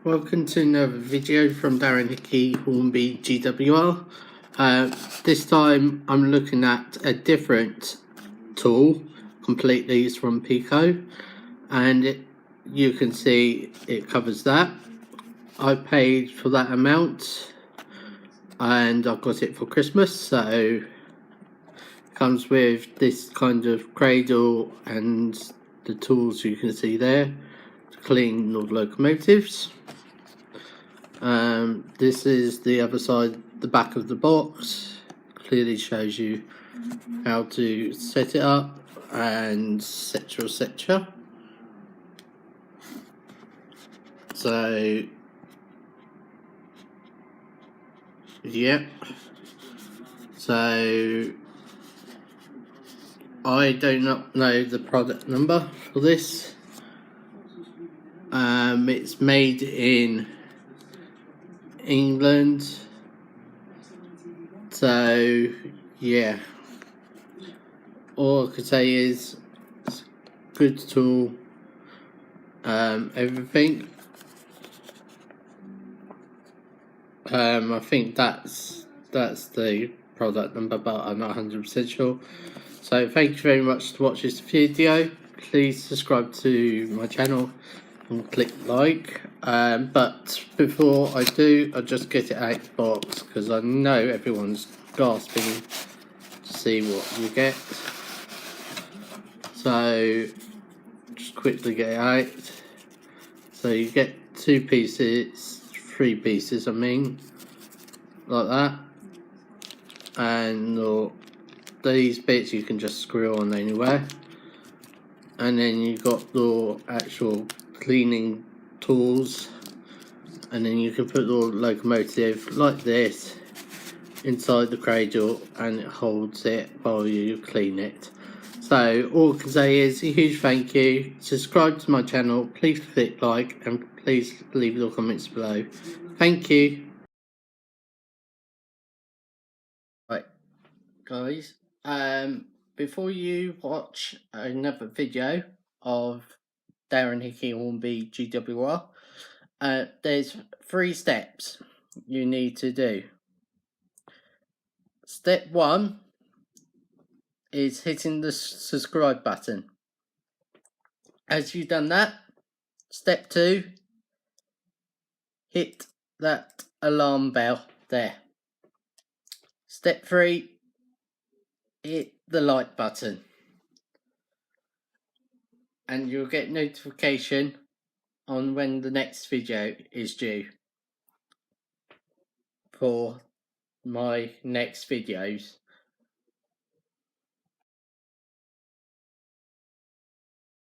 Welcome to another video from Darren Hickey Hornby GWR. This time I'm looking at a different tool completely. It's from PECO, and you can see it covers that. I paid for that amount and I got it for Christmas, so it comes with this kind of cradle and the tools you can see there to clean all the locomotives. This is the other side, the back of the box. Clearly shows you how to set it up and etc, etc. So yeah, so I do not know the product number for this. It's made in England, so yeah, all I could say is it's a good tool. Everything. I think that's the product number, but I'm not 100% sure. So thank you very much to watch this video. Please subscribe to my channel and click like. But before I do, I'll just get it out of the box because I know everyone's gasping to see what you get. So just quickly get it out. So you get three pieces I mean, like that, and these bits you can just screw on anywhere, and then you got your actual cleaning tools, and then you can put the locomotive like this inside the cradle and it holds it while you clean it. So all I can say is a huge thank you. Subscribe to my channel, please click like, and please leave your comments below. Thank you. Right guys, before you watch another video of Darren Hickey Hornby GWR, there's 3 steps you need to do. Step 1 is hitting the subscribe button. As you've done that, step 2, hit that alarm bell there. Step 3, hit the like button, and you'll get notification on when the next video is due for my next videos.